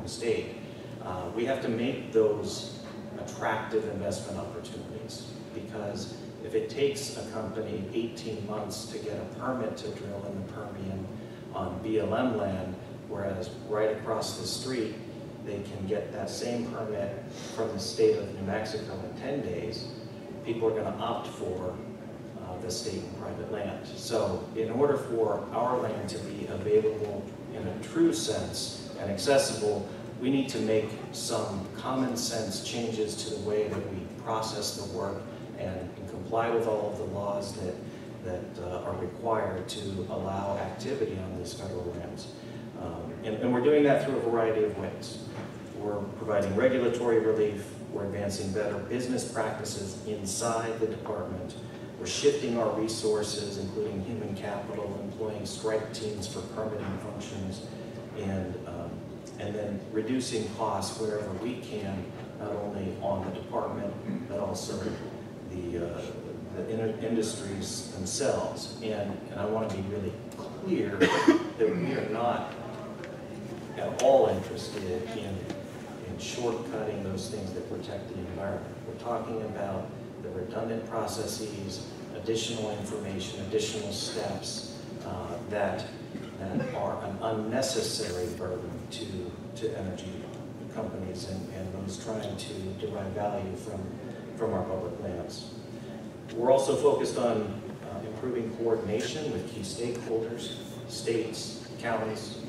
home state. We have to make those attractive investment opportunities, because if it takes a company 18 months to get a permit to drill in the Permian on BLM land, whereas right across the street they can get that same permit from the state of New Mexico in 10 days, people are going to opt for the state and private land. So in order for our land to be available in a true sense and accessible, we need to make some common sense changes to the way that we process the work and comply with all of the laws that are required to allow activity on these federal lands. And we're doing that through a variety of ways. We're providing regulatory relief, we're advancing better business practices inside the department, we're shifting our resources, including human capital, employing strike teams for permitting functions, and then reducing costs wherever we can, not only on the department, but also the industries themselves. And I want to be really clear that we are not at all interested in shortcutting those things that protect the environment. We're talking about the redundant processes, additional information, additional steps that are an unnecessary burden to energy companies and those trying to derive value from our public lands. We're also focused on improving coordination with key stakeholders, states, counties,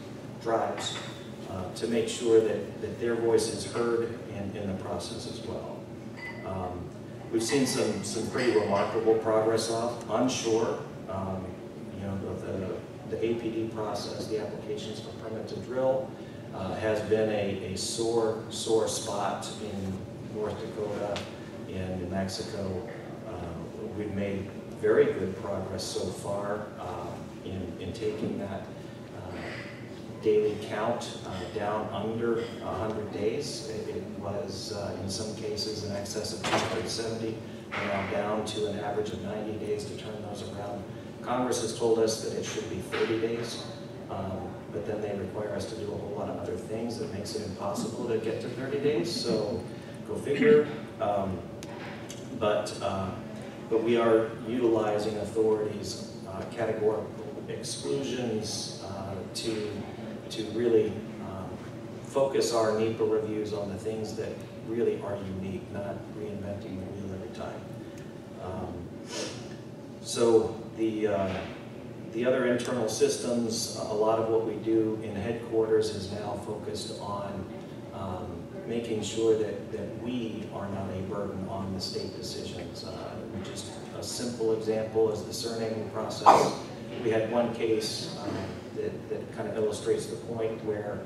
tribes, to make sure that their voice is heard in the process as well. We've seen some pretty remarkable progress onshore. The APD process, the applications for permit to drill, has been a sore spot in North Dakota, in New Mexico. We've made very good progress so far in taking that daily count down under 100 days. It was, in some cases, in excess of 270, now down to an average of 90 days to turn those around. Congress has told us that it should be 30 days, but then they require us to do a whole lot of other things that makes it impossible to get to 30 days, so go figure. But we are utilizing authorities' categorical exclusions to really focus our NEPA reviews on the things that really are unique, not reinventing the wheel every time. So the other internal systems, a lot of what we do in headquarters is now focused on making sure that we are not a burden on the state decisions. Just a simple example is the surnaming process. We had one case that kind of illustrates the point where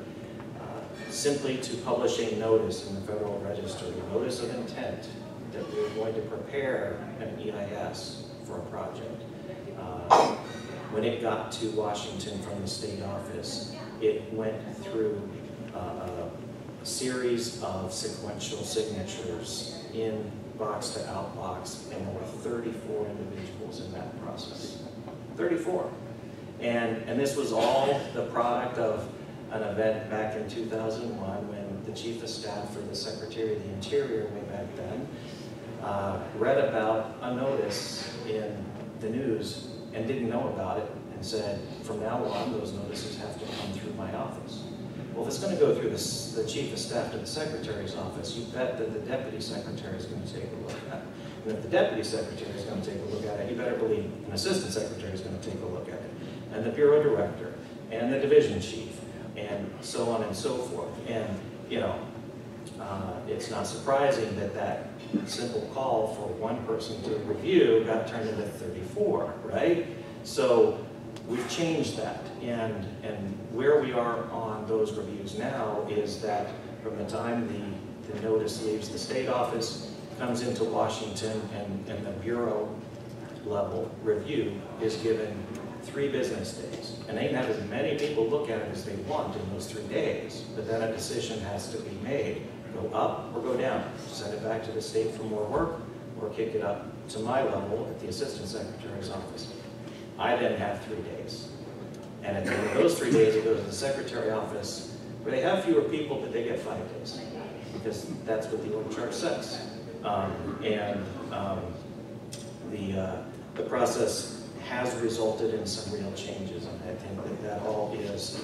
simply to publish a notice in the Federal Register, a notice of intent that we were going to prepare an EIS for a project. When it got to Washington from the state office, it went through a series of sequential signatures in box to out box, and there were 34 individuals in that process. 34. And this was all the product of an event back in 2001 when the Chief of Staff for the Secretary of the Interior way back then read about a notice in the news and didn't know about it and said, from now on, those notices have to come through my office. Well, if it's going to go through the Chief of Staff to the Secretary's office, you bet that the Deputy Secretary is going to take a look at it. And if the Deputy Secretary is going to take a look at it, you better believe an Assistant Secretary is going to take a look at it. And the Bureau Director, and the Division Chief, and so on and so forth. And, it's not surprising that simple call for one person to review got turned into 34, right? So we've changed that, and where we are on those reviews now is that from the time the notice leaves the state office, comes into Washington, and the bureau level review is given 3 business days. And they can have as many people look at it as they want in those 3 days, but then a decision has to be made. Go up or go down. Send it back to the state for more work, or kick it up to my level at the Assistant Secretary's office. I then have 3 days. And at the end of those 3 days, it goes to the Secretary office where they have fewer people, but they get 5 days, because that's what the org chart says. The process has resulted in some real changes, and I think that that all is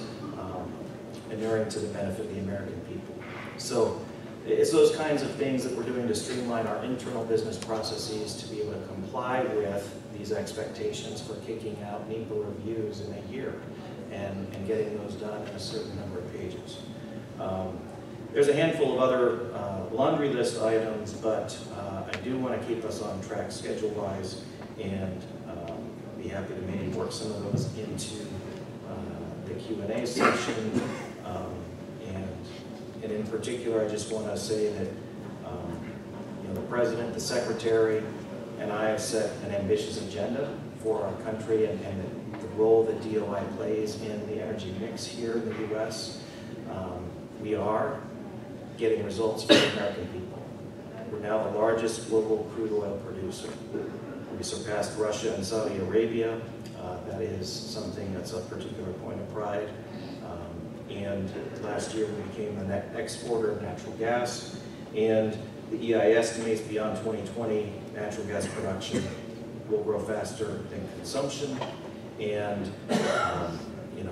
inuring to the benefit of the American people. So it's those kinds of things that we're doing to streamline our internal business processes to be able to comply with these expectations for kicking out NEPA reviews in a year and getting those done in a certain number of pages. There's a handful of other laundry list items, but I do want to keep us on track schedule-wise, and be happy to maybe work some of those into the Q&A section. And in particular, I just want to say that the President, the Secretary, and I have set an ambitious agenda for our country and the role that DOI plays in the energy mix here in the U.S. We are getting results for the American people. We're now the largest global crude oil producer. We surpassed Russia and Saudi Arabia. That is something that's a particular point of pride. And last year we became the net exporter of natural gas. And the EI estimates beyond 2020, natural gas production will grow faster than consumption. And the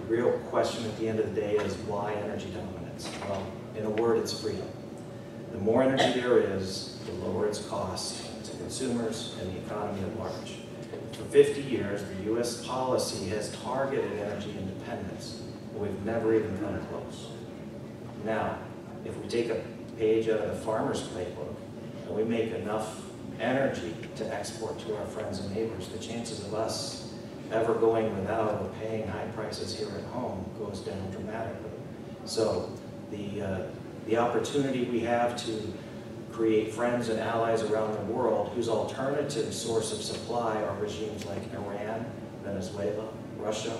real question at the end of the day is why energy dominance? Well, in a word, it's freedom. The more energy there is, the lower its cost to consumers and the economy at large. For 50 years, the U.S. policy has targeted energy independence, but we've never even come close. Now, if we take a page out of the farmer's playbook and we make enough energy to export to our friends and neighbors, the chances of us ever going without or paying high prices here at home goes down dramatically. So the opportunity we have to create friends and allies around the world whose alternative source of supply are regimes like Iran, Venezuela, Russia,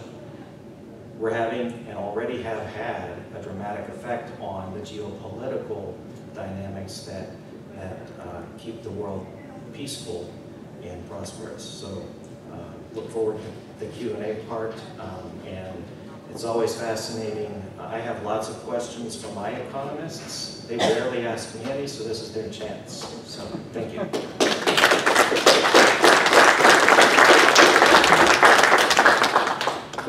we're having and already have had a dramatic effect on the geopolitical dynamics that keep the world peaceful and prosperous. So look forward to the Q&A part, and it's always fascinating. I have lots of questions from my economists. They rarely ask me any, so this is their chance. So thank you.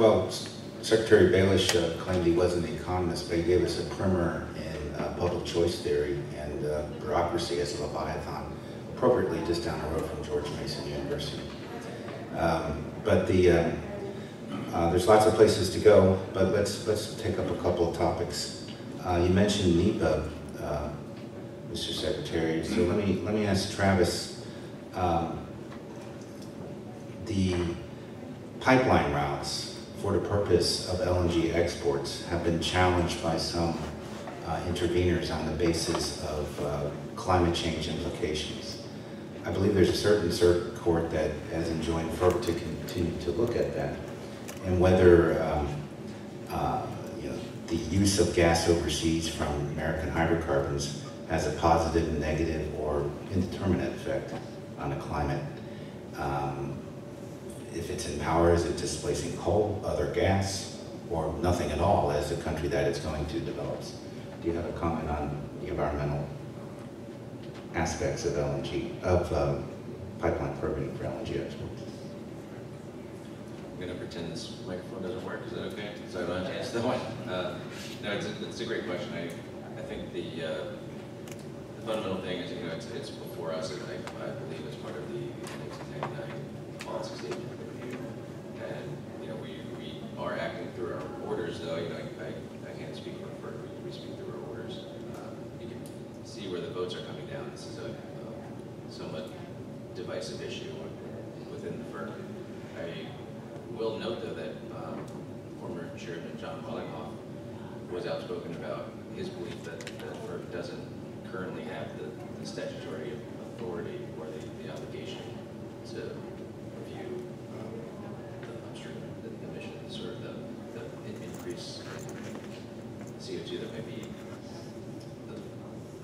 Well, Secretary Balash claimed he wasn't an economist, but he gave us a primer in public choice theory and bureaucracy as a leviathan, appropriately just down the road from George Mason University. There's lots of places to go, but let's take up a couple of topics. You mentioned NEPA, Mr. Secretary. So let me ask Travis. The pipeline routes for the purpose of LNG exports have been challenged by some interveners on the basis of climate change implications. I believe there's a certain circuit court that has enjoined FERC to continue to look at that, and whether the use of gas overseas from American hydrocarbons has a positive, negative, or indeterminate effect on the climate. If it's in power, is it displacing coal, other gas, or nothing at all as the country that it's going to develops? Do you have a comment on the environmental aspects of pipeline permitting for LNG exports? I'm going to pretend this microphone doesn't work. Is that okay? So I don't have to answer that one. No, it's a great question. I think the fundamental thing is, it's before us. I believe it's part of the 1999 policy statement review, and we are acting through our orders. Though I can't speak for FERC. We speak through our orders. You can see where the votes are coming down. This is a somewhat divisive issue within the FERC. I will note, though, that former Chairman John Wellinghoff was outspoken about his belief that FERC doesn't currently have the statutory authority or the obligation to review the upstream emissions or the increase in CO2 that may be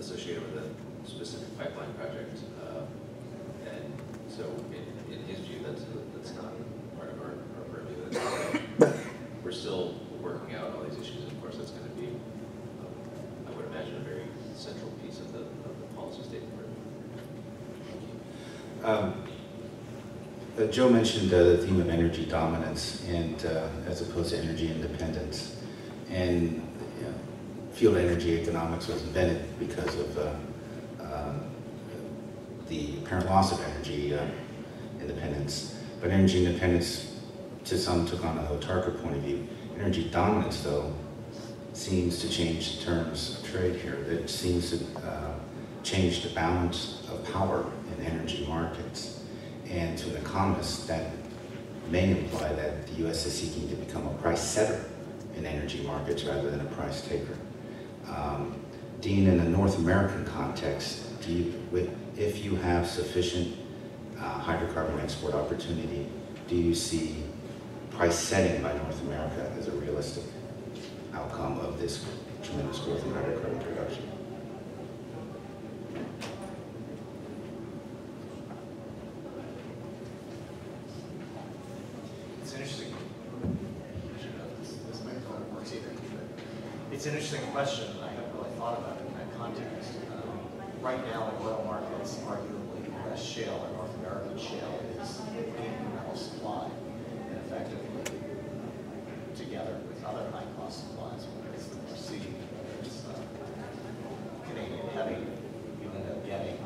associated with a specific pipeline project. And so in his view, that's not part of our purview. We're still working out all these issues. Of course, that's going to be Joe mentioned the theme of energy dominance and as opposed to energy independence. And you know, field energy economics was invented because of the apparent loss of energy independence. But energy independence, to some, took on a autarkic point of view. Energy dominance, though, seems to change the terms of trade here. It seems to change the balance of power in energy markets. And to an economist, that may imply that the U.S. is seeking to become a price setter in energy markets rather than a price taker. Dean, in the North American context, if you have sufficient hydrocarbon export opportunity, do you see price setting by North America as a realistic outcome of this tremendous growth in hydrocarbon production? It's interesting. This microphone works either. It's an interesting question. I haven't really thought about it in that context. Right now, in oil markets, arguably U.S. shale and North American shale is incremental supply, and effectively together with other high-cost supplies, whether it's the North Sea, whether it's Canadian heavy, you end up getting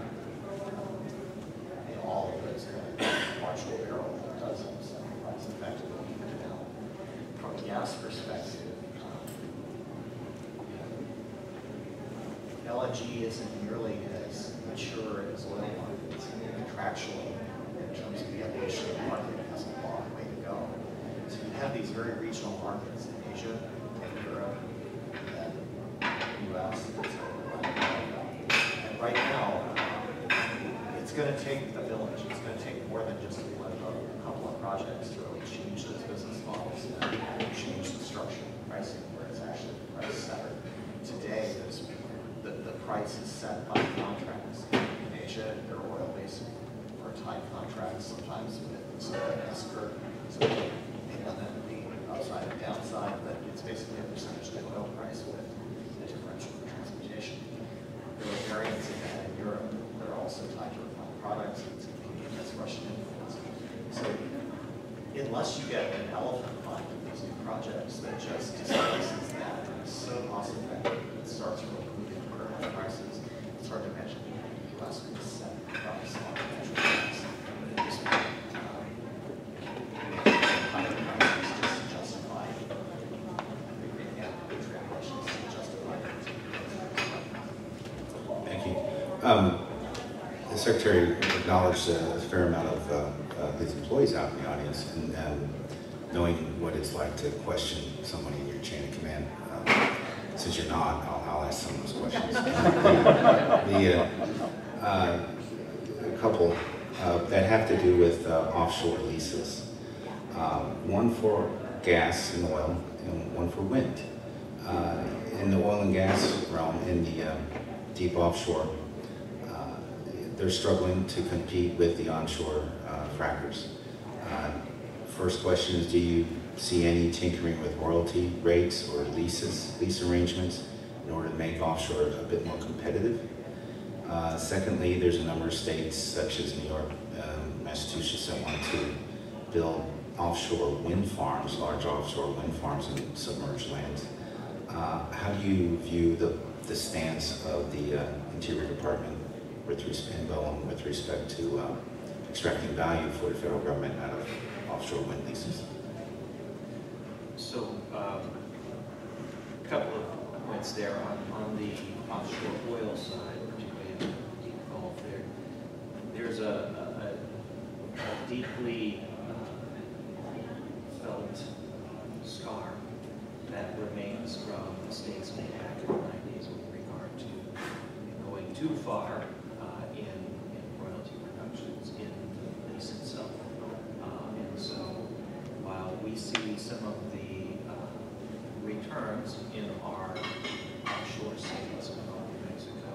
all of those kind of marginal barrel dozens and price effectively even now. From a gas perspective, LNG isn't nearly as mature as oil markets contractually in terms of the evolution of the market. It has a long way to go. So you have these very regional markets in Asia and Europe and the US. And right now, it's going to take a village. It's going to take more than just a couple of projects to really change those business models and change the structure of pricing where it's actually price setter. Today, the price is set by contracts. In Asia, they're oil-based or tied contracts, sometimes with some escrow. So they have the upside and downside, but it's basically a percentage of the oil price with the differential for transportation. There are variants in that in Europe that are also tied to refined products. It's competing against Russian influence. So unless you get an elephant fund in these new projects that just displaces that and is so cost effective, it starts from prices. It's hard to imagine the U.S. would set the price on natural gas. Higher prices just to justify the translations to justify it. Thank you. The Secretary acknowledged a fair amount of his employees out in the audience, and knowing what it's like to question someone in your chain of command. Since you're not, I'll ask some of those questions. A couple that have to do with offshore leases. One for gas and oil, and one for wind. In the oil and gas realm, in the deep offshore, they're struggling to compete with the onshore frackers. First question is, do you see any tinkering with royalty rates or lease arrangements in order to make offshore a bit more competitive? Secondly, there's a number of states such as New York, Massachusetts that want to build offshore wind farms, large offshore wind farms in submerged lands. How do you view the stance of the Interior Department with respect to extracting value for the federal government out of offshore wind leases? So, a couple of points there on the offshore oil side, particularly in the deep Gulf. There's a deeply felt scar that remains from mistakes made back in the 90s with regard to going too far in royalty reductions in the lease itself. And so while we see some of the returns in our offshore sales in the Gulf of Mexico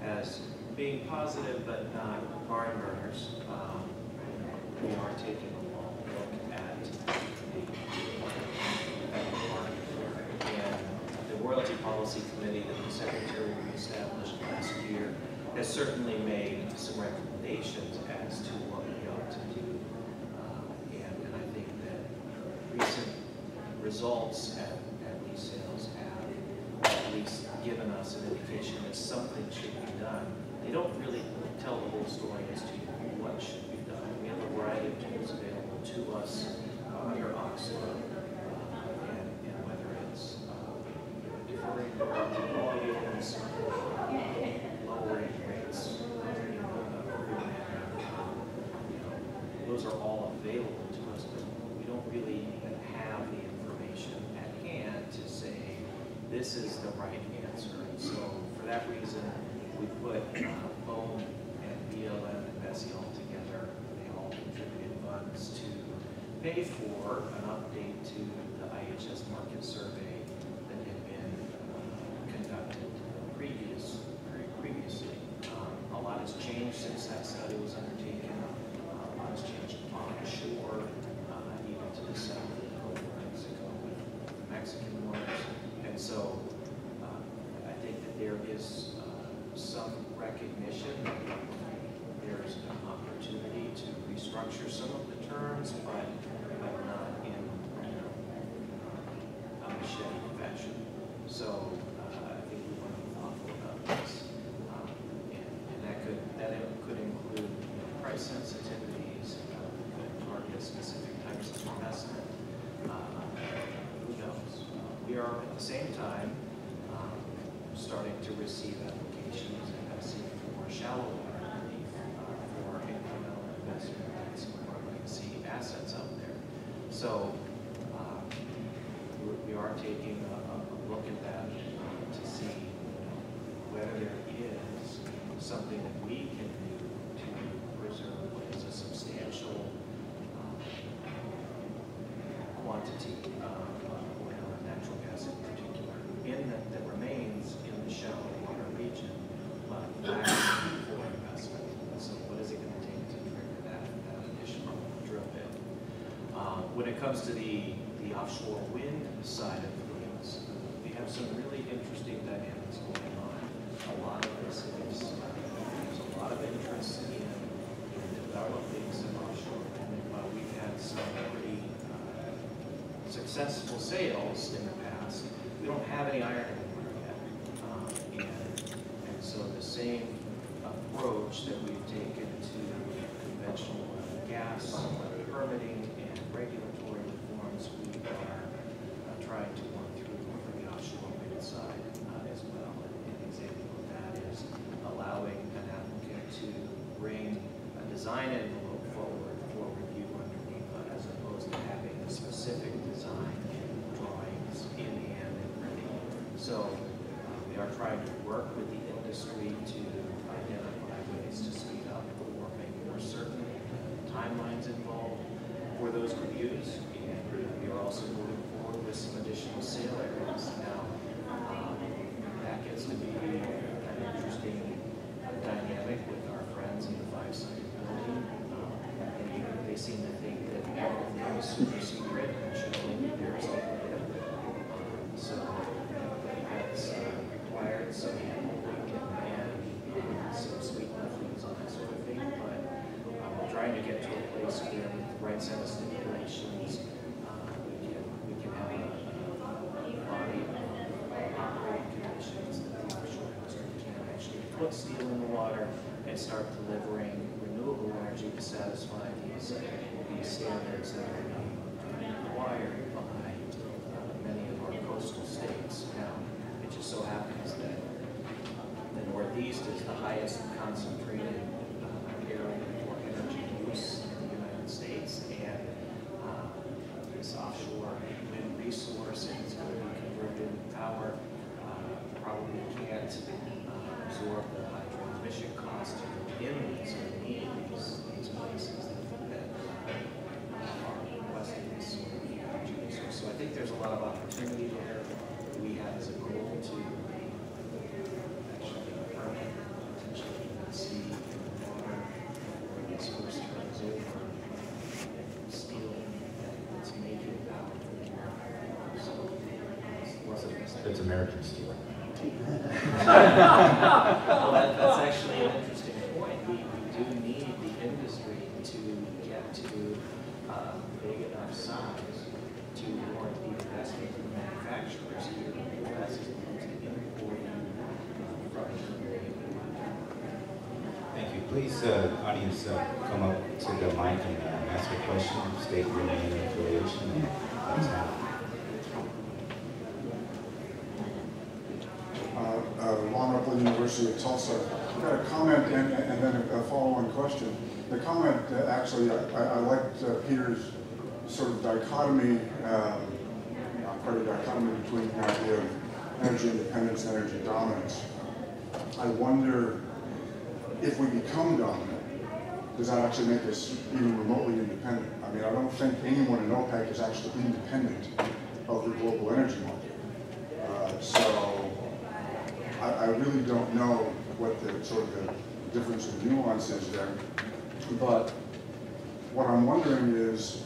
as being positive but not barn burners, we are taking a long look at the market. And the Royalty Policy Committee that the Secretary reestablished last year has certainly made some recommendations as to what we ought to do. And I think that recent results at lease sales have at least given us an indication that something should be done. They don't really tell the whole story as to what should be done. We have a variety of tools available to us under OXLA, and whether it's deferring volumes, lowering rates, those are all available to us, but we don't really have the information at hand to say this is the right answer. And so for that reason, we put BOEM and BLM and Bessie all together. They all contributed funds to pay for an update to the IHS market survey that had been conducted previously. A lot has changed since that study was undertaken. A lot has changed onshore, even to the south of the Gulf of Mexico with the Mexican waters. And so I think that there is some recognition that there's an opportunity to restructure some of the terms, but not in a machete fashion. So I think we want to be thoughtful about this, and that could include price sensitivities, could target specific types of investment. Who knows? We are at the same time starting to receive applications and asking for shallow water relief for incremental investment in some of our legacy assets out there. So we are taking a look at that to see whether there is something that we can do to preserve what is a substantial quantity of oil and natural gas in particular that remains in the shallow water region, but lacks for investment. So what is it going to take to trigger that additional drill bit? When it comes to the offshore wind side of things, we have some really interesting dynamics going on. A lot of this is, there's a lot of interest in developing some offshore wind. We've had some pretty successful sales in the past. We don't have any iron in the water yet. And so the same approach that we've taken to conventional oil and gas, permitting and regulatory reforms, we are trying to work through for the offshore wind side as well. And an example of that is allowing an applicant to bring a design envelope forward for review underneath, as opposed to having a specific design drawings in hand and ready. So we are trying to work with the industry to identify ways to speed up or make more certain timelines involved for those reviews. And we are also moving forward with some additional sale areas. Now, that gets to be an interesting dynamic with our friends in the five-sided building. And they seem to think that everything is super secret and should only be theirs to live. So that's required some handholding and some sweet nothings and that sort of thing. But we're trying to get to a place where, with the right set of stipulations, we can have a body of operating conditions that the offshore industry can actually put steel in the water and start delivering renewable energy to satisfy these standards that are being required by many of our coastal states. Now, it just so happens that the Northeast is the highest concentrated area for energy use in the United States, and this offshore wind resource is going to be converted into power. Probably can't absorb the high transmission cost to go in these places that are requesting this sort of energy resource. So I think there's a lot of opportunity there. We have as a goal to actually permit potentially see in the water where this first turns over steel that's making power for the American. So It's American steel. Well, that's actually an interesting point. We do need the industry to get to big enough size to warrant the investment of manufacturers here in the U.S. as opposed to importing from Germany. Thank you. Please, audience, come up to the mic and ask a question, state your name and affiliation. Ron Upland, University of Tulsa. I've got a comment and then a follow-on question. The comment, actually, I liked Peter's sort of dichotomy, quite a dichotomy between the idea of energy independence and energy dominance. I wonder if we become dominant, does that actually make us even remotely independent? I mean, I don't think anyone in OPEC is actually independent of the global energy market. So I really don't know what the sort of the difference in nuance is there. But what I'm wondering is,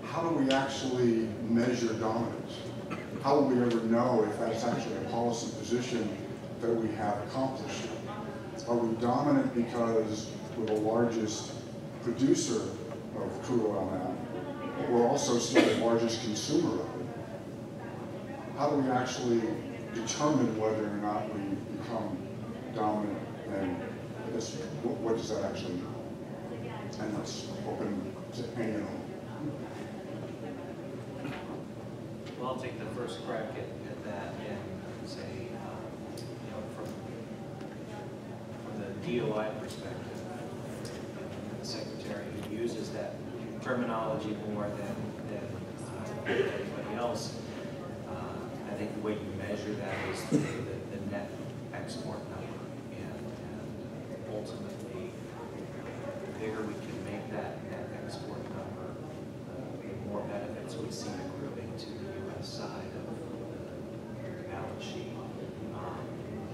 how do we actually measure dominance? How will we ever know if that's actually a policy position that we have accomplished? Are we dominant because we're the largest producer of crude oil now? But we're also still the largest consumer of it. How do we actually determine whether or not we become dominant, and what does that actually mean? And let's open to any and all. Well, I'll take the first crack at that and say, from the DOI perspective, the secretary who uses that terminology more than anybody else, I think the way you measure that is the net export number, and ultimately, the bigger we can make that net export number, the more benefits we see accruing to the U.S. side of the balance sheet.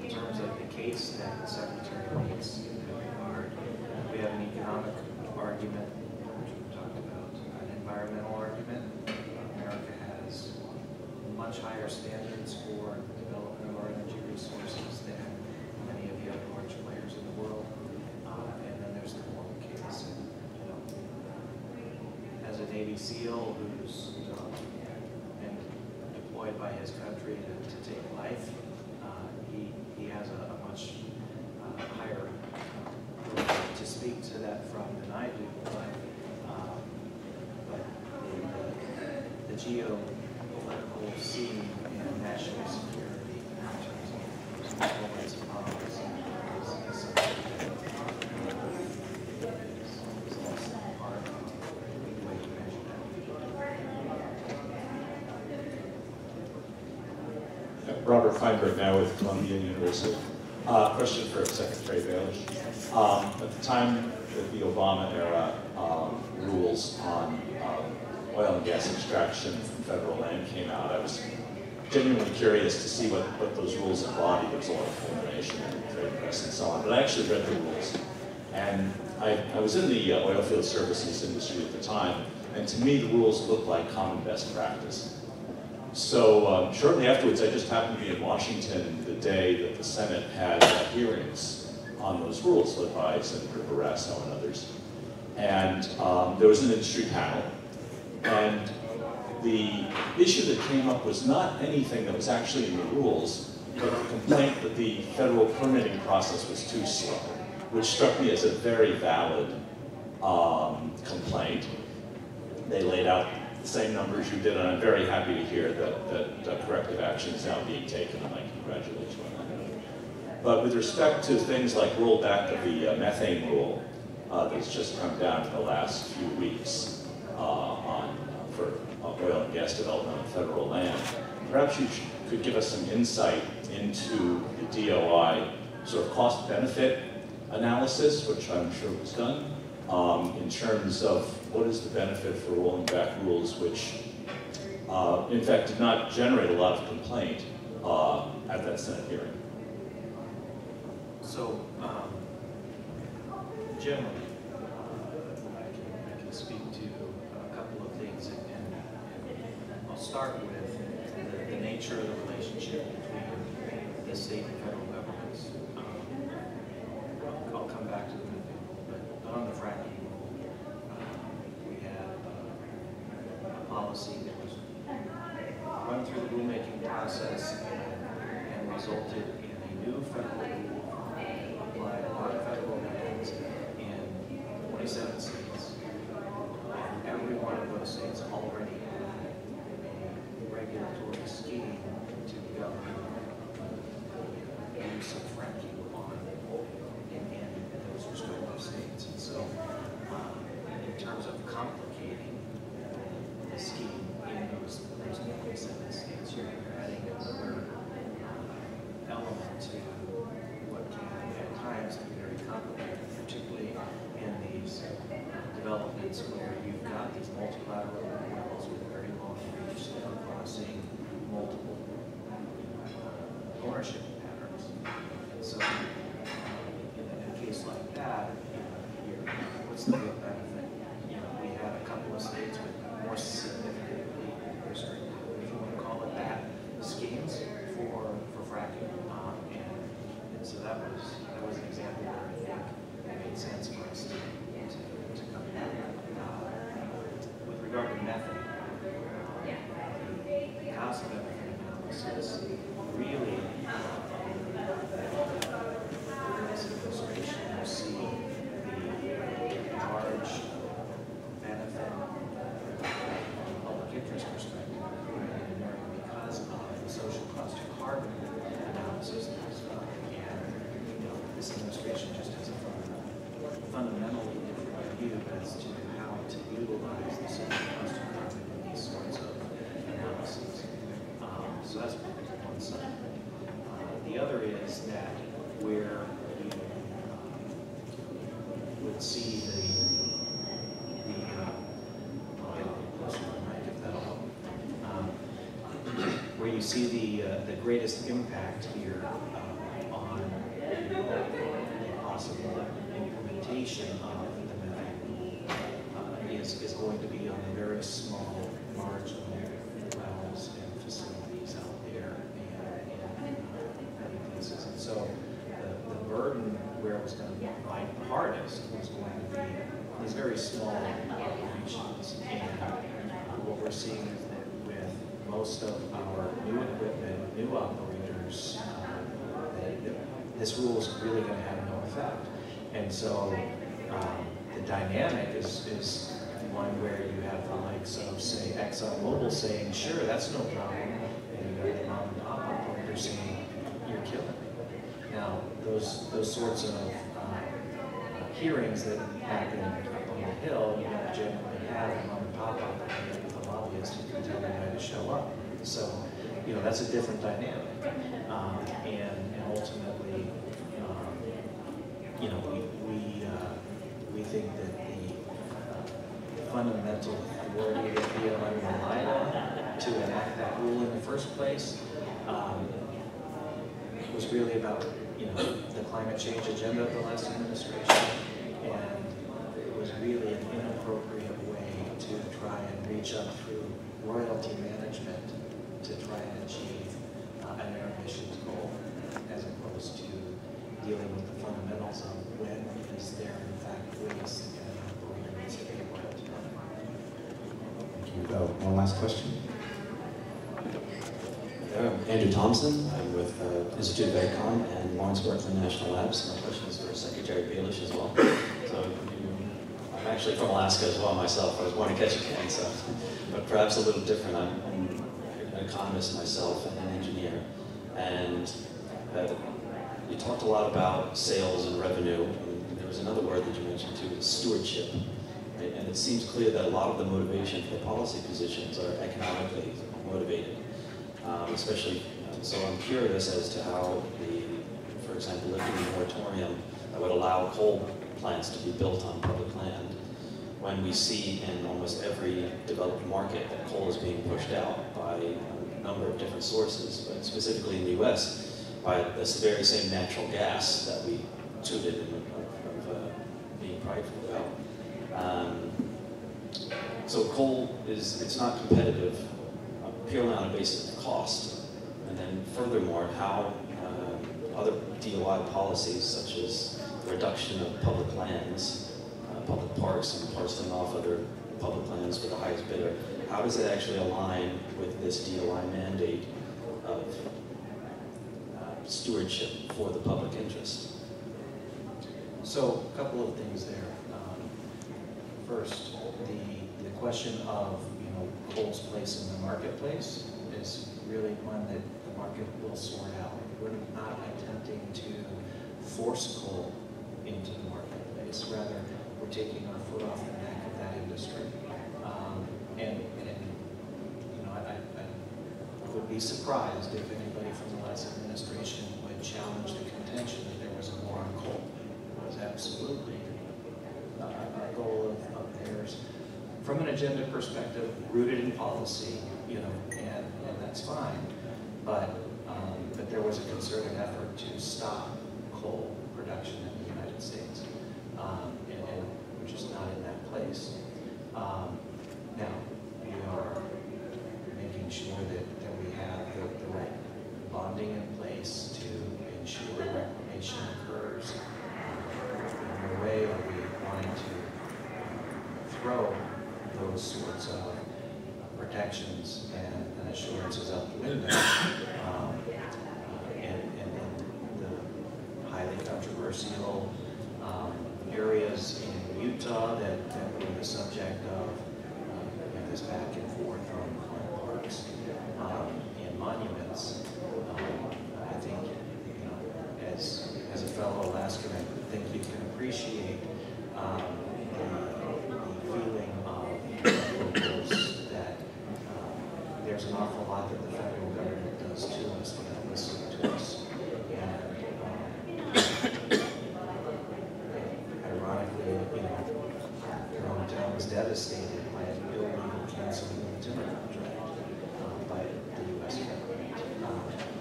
In terms of the case that the Secretary makes in that regard, we have an economic argument, which we talked about, an environmental argument. America has much higher standards for development of our energy resources than many of the other large players in the world. And then there's the moral case. And, as a Navy SEAL who's been deployed by his country to take life, he has a much higher ability to speak to that from than I do. But the geopolitical scene and national security in terms of always policy is something that is also part of the way you measure that. Robert Feinberg now with Columbia University. Question for Secretary Balash. At the time that the Obama era rules on oil and gas extraction from federal land came out, I was genuinely curious to see what those rules embody. There was a lot of fulmination and trade press and so on, but I actually read the rules. And I was in the oil field services industry at the time, and to me the rules looked like common best practice. So shortly afterwards, I just happened to be in Washington the day that the Senate had hearings on those rules led by Senator Barrasso and others. And there was an industry panel, and the issue that came up was not anything that was actually in the rules, but the complaint that the federal permitting process was too slow, which struck me as a very valid complaint. They laid out the same numbers you did, and I'm very happy to hear that corrective action is now being taken, and I congratulate you on that. But with respect to things like rollback of the methane rule that's just come down in the last few weeks for oil and gas development on federal land, perhaps you could give us some insight into the DOI sort of cost-benefit analysis, which I'm sure was done, in terms of what is the benefit for rolling back rules, which in fact did not generate a lot of complaint at that Senate hearing. So, generally, I can speak to a couple of things, and I'll start with the nature of the relationship between the state and federal government. policy that was run through the rulemaking process and resulted in a new federal rule applied a lot of federal lands in 27 states. And every one of those states already had a regulatory scheme to govern the use of fracking in those respective states. And so, in terms of complicating the scheme in those 27 states, you're adding another element to what can at times be very complicated, particularly in these developments where you've got these multilateral wells with very long reach that are crossing multiple ownership patterns. And so, in a case like that, what's the real benefit? We had a couple of states with more significantly restricted, if you want to call it that, schemes for fracking, and so that was an example where I think it made sense for us to come back. With regard to methane, the cost of methane analysis really, this administration, you see the large benefit from a public interest perspective because of the social cost of carbon analysis that was done. And this administration just has a fundamentally different view as to how to utilize the social cost of carbon in these sorts of analyses. So that's one side. The other is that where you would see where you see the greatest impact here on the possible implementation of the methane rule is going to be on the very small marginal wells and facilities out there and many places. And so the burden where it was going to be the hardest was going to be these very small operations. And what we're seeing is that with most of our new equipment, new operators, this rule is really going to have no effect. And so the dynamic is one where you have the likes of, say, ExxonMobil saying, sure, that's no problem. And you have the mom and pop operator saying, you're killing me. Now, those sorts of hearings that happen up on the Hill, you don't generally have a mom and pop operator with a lobbyist who can tell the guy to show up. So, that's a different dynamic. And ultimately, we think that the fundamental authority that BLM relied on to enact that rule in the first place was really about the climate change agenda of the last administration, and it was really an inappropriate way to try and reach up through royalty management to try and achieve an air emissions goal, as opposed to dealing with the fundamentals of when is there in fact waste and an operator needs to pay royalty on it. Thank you. One last question. Andrew Thompson. I'm with Institute of Econ and Lawrence Berkeley National Labs. My question is for Secretary Balash as well. So I'm actually from Alaska as well myself. I was born in Ketchikan, so, but perhaps a little different. I'm an economist myself and an engineer. And you talked a lot about sales and revenue. And there was another word that you mentioned too, stewardship. Right? And it seems clear that a lot of the motivation for the policy positions are economically motivated. Especially, so I'm curious as to how for example, lifting the moratorium that would allow coal plants to be built on public land, when we see in almost every developed market that coal is being pushed out by a number of different sources, but specifically in the US, by this very same natural gas that we tooted of being prideful about. So coal it's not competitive purely on a basis of cost. And then furthermore, how other DOI policies such as the reduction of public lands, public parks, and parceling off other public lands for the highest bidder. How does it actually align with this DOI mandate of stewardship for the public interest? So a couple of things there. First, the question of coal's place in the marketplace is really one that the market will sort out. We're not attempting to force coal into the marketplace. Rather, we're taking our foot off the neck of that industry. I would be surprised if anybody from the last administration would challenge the contention that there was a war on coal. It was absolutely our goal of theirs. From an agenda perspective, rooted in policy, and that's fine. But there was a concerted effort to stop coal production in the United States, and we're just not in that place. Now, we are making sure that we have the right bonding in place to ensure reclamation occurs. In no way are we wanting to throw those sorts of protections and assurances out the window. And the highly controversial areas in Utah that were the subject of this back and forth on parks and monuments. I think, as a fellow Alaskan, I think you can appreciate the feeling of locals that there's an awful lot that the federal government does to us without listening to us. Ironically, your hometown was devastated by an illegal canceling of the timber contract by the U.S. government.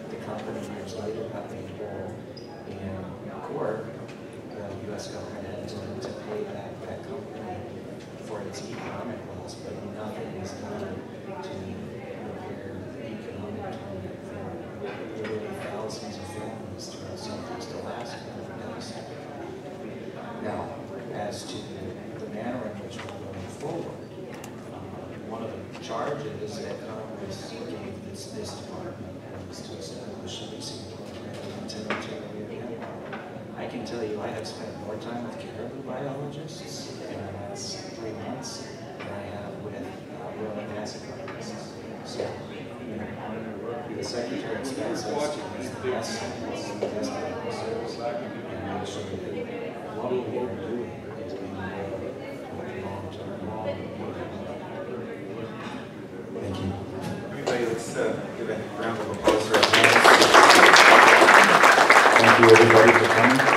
The company years later got made whole in court. The U.S. government had to pay back that company for its economic loss, but nothing was done to repair the economic torment for literally thousands of families throughout Southeast Alaska that were devastated. Now, as to the manner in which we're going forward, one of the charges that Congress gave this department was to establish a leasing program in territory again. I can tell you I have spent more time with caribou biologists in the last 3 months than I have with oil and gas economists. So, the Secretary expects us to use the best science, the best officers, and make sure that what we are doing is being long-term. Thank you. Everybody, let's give a round of applause for our panelists. Thank you, everybody, for coming.